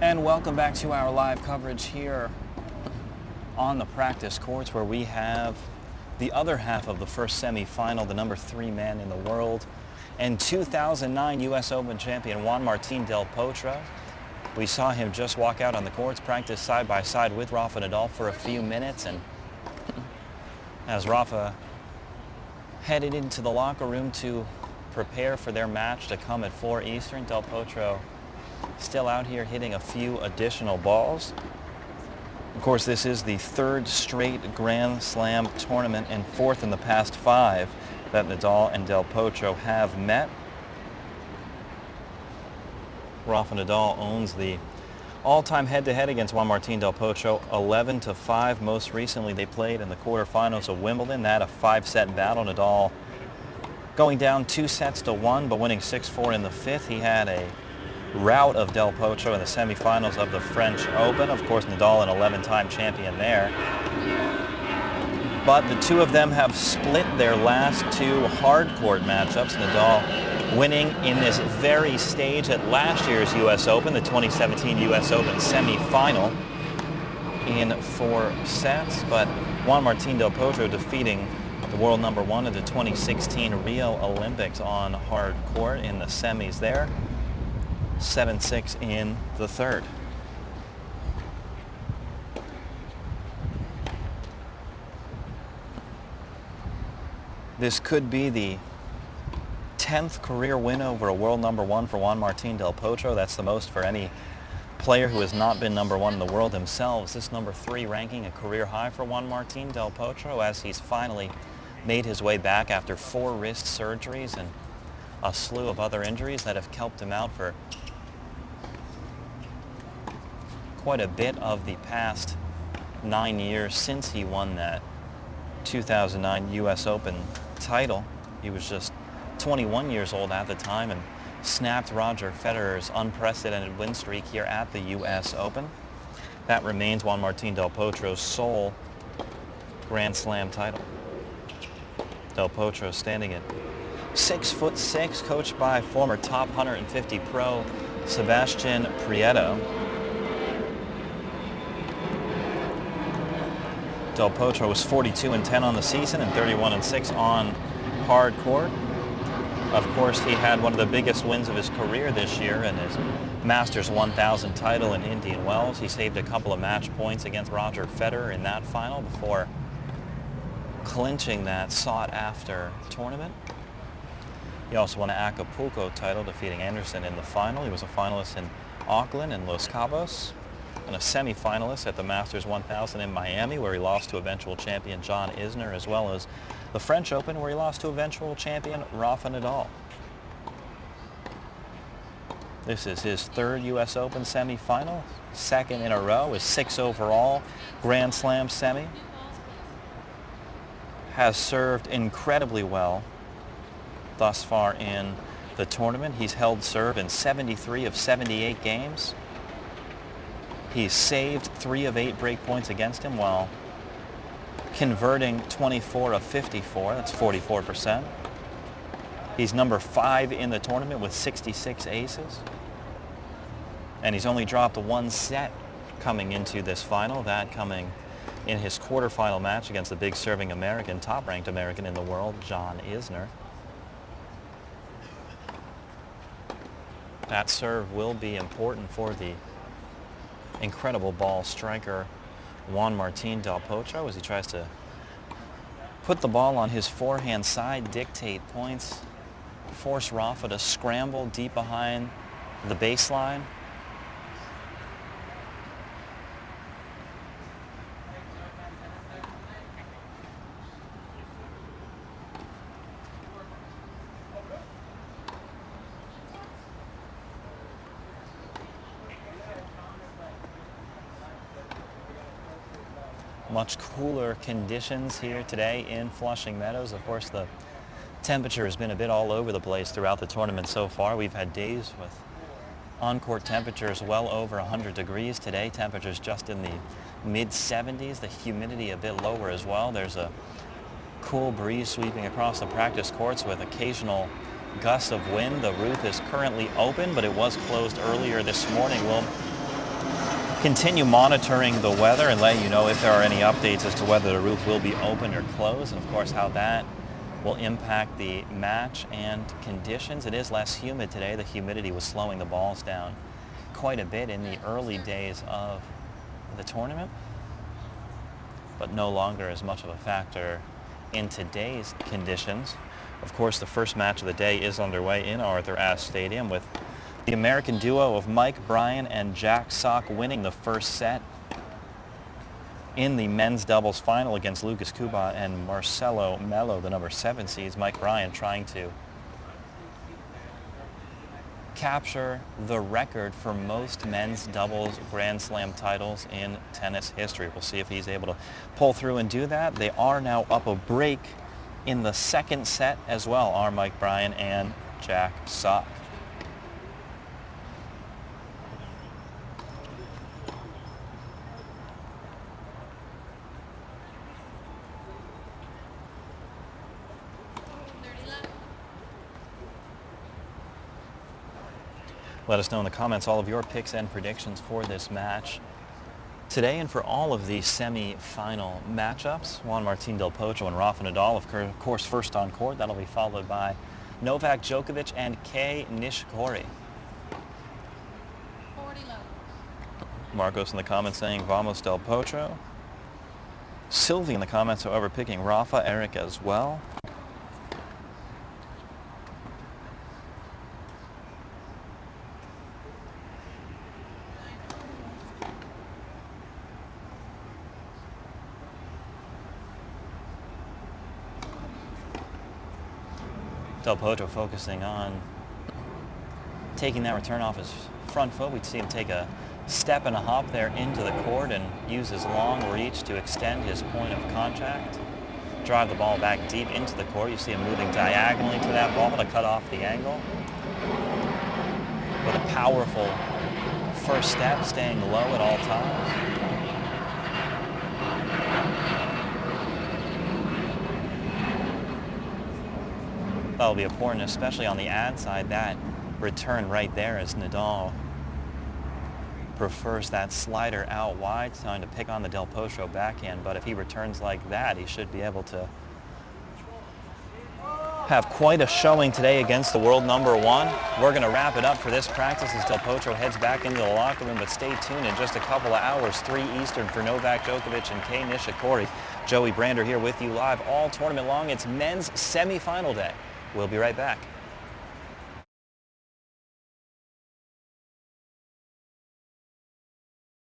And welcome back to our live coverage here on the practice courts, where we have the other half of the first semifinal, the number 3 man in the world and 2009 U.S. Open champion Juan Martín del Potro. We saw him just walk out on the courts, practice side by side with Rafa Nadal for a few minutes, and as Rafa headed into the locker room to prepare for their match to come at 4 Eastern, Del Potro still out here hitting a few additional balls. Of course, this is the 3rd straight Grand Slam tournament and 4th in the past 5 that Nadal and Del Potro have met. Rafa Nadal owns the all-time head-to-head against Juan Martín del Potro, 11-5. Most recently, they played in the quarterfinals of Wimbledon. That a 5-set battle. Nadal going down 2-1, but winning 6-4 in the 5th. He had a rout of Del Potro in the semifinals of the French Open. Of course, Nadal, an 11-time champion there. But the two of them have split their last 2 hard court matchups. Nadal winning in this very stage at last year's U.S. Open, the 2017 U.S. Open semifinal, in 4 sets. But Juan Martín del Potro defeating the world number 1 at the 2016 Rio Olympics on hard court in the semis there. 7-6 in the 3rd. This could be the 10th career win over a world number 1 for Juan Martín del Potro. That's the most for any player who has not been number 1 in the world themselves. This number 3 ranking a career high for Juan Martín del Potro, as he's finally made his way back after 4 wrist surgeries and a slew of other injuries that have helped him out for quite a bit of the past 9 years since he won that 2009 U.S. Open title. He was just 21 years old at the time and snapped Roger Federer's unprecedented win streak here at the U.S. Open. That remains Juan Martín del Potro's sole Grand Slam title. Del Potro standing at 6'6", coached by former top 150 pro Sebastian Prieto. Del Potro was 42-10 on the season and 31-6 on hard court. Of course, he had one of the biggest wins of his career this year in his Masters 1000 title in Indian Wells. He saved a couple of match points against Roger Federer in that final before clinching that sought-after tournament. He also won an Acapulco title, defeating Anderson in the final. He was a finalist in Auckland and Los Cabos, and a semi-finalist at the Masters 1000 in Miami, where he lost to eventual champion John Isner, as well as the French Open, where he lost to eventual champion Rafa Nadal. This is his 3rd U.S. Open semi-final, 2nd in a row, his 6th overall Grand Slam semi. Has served incredibly well thus far in the tournament. He's held serve in 73 of 78 games. He's saved 3 of 8 break points against him while converting 24 of 54. That's 44%. He's number 5 in the tournament with 66 aces. And he's only dropped 1 set coming into this final, that coming in his quarterfinal match against the big serving American, top-ranked American in the world, John Isner. That serve will be important for the incredible ball striker Juan Martín del Potro as he tries to put the ball on his forehand side, dictate points, force Rafa to scramble deep behind the baseline. Much cooler conditions here today in Flushing Meadows. Of course, the temperature has been a bit all over the place throughout the tournament so far. We've had days with on-court temperatures well over 100 degrees. Today, temperatures just in the mid-70s. The humidity a bit lower as well. There's a cool breeze sweeping across the practice courts with occasional gusts of wind. The roof is currently open, but it was closed earlier this morning. We'll continue monitoring the weather and let you know if there are any updates as to whether the roof will be open or closed, and of course how that will impact the match and conditions. It is less humid today. The humidity was slowing the balls down quite a bit in the early days of the tournament, but no longer as much of a factor in today's conditions. Of course, the first match of the day is underway in Arthur Ashe Stadium with the American duo of Mike Bryan and Jack Sock winning the first set in the men's doubles final against Lucas Kuba and Marcelo Melo, the number 7 seeds. Mike Bryan trying to capture the record for most men's doubles Grand Slam titles in tennis history. We'll see if he's able to pull through and do that. They are now up a break in the second set as well, are Mike Bryan and Jack Sock. Let us know in the comments all of your picks and predictions for this match today and for all of the semi-final matchups. Juan Martín del Potro and Rafa Nadal, of course, first on court. That'll be followed by Novak Djokovic and Kei Nishikori. Marcos in the comments saying Vamos del Potro. Sylvie in the comments, however, picking Rafa. Eric as well. Del Potro focusing on taking that return off his front foot. We'd see him take a step and a hop there into the court and use his long reach to extend his point of contact. Drive the ball back deep into the court. You see him moving diagonally to that ball to cut off the angle. With a powerful first step, staying low at all times. That'll be important, especially on the ad side, that return right there as Nadal prefers that slider out wide, trying to pick on the Del Potro backhand. But if he returns like that, he should be able to have quite a showing today against the world number 1. We're going to wrap it up for this practice as Del Potro heads back into the locker room, but stay tuned in just a couple of hours, 3 Eastern, for Novak Djokovic and Kei Nishikori. Joey Brander here with you live all tournament long. It's men's semi-final day. We'll be right back.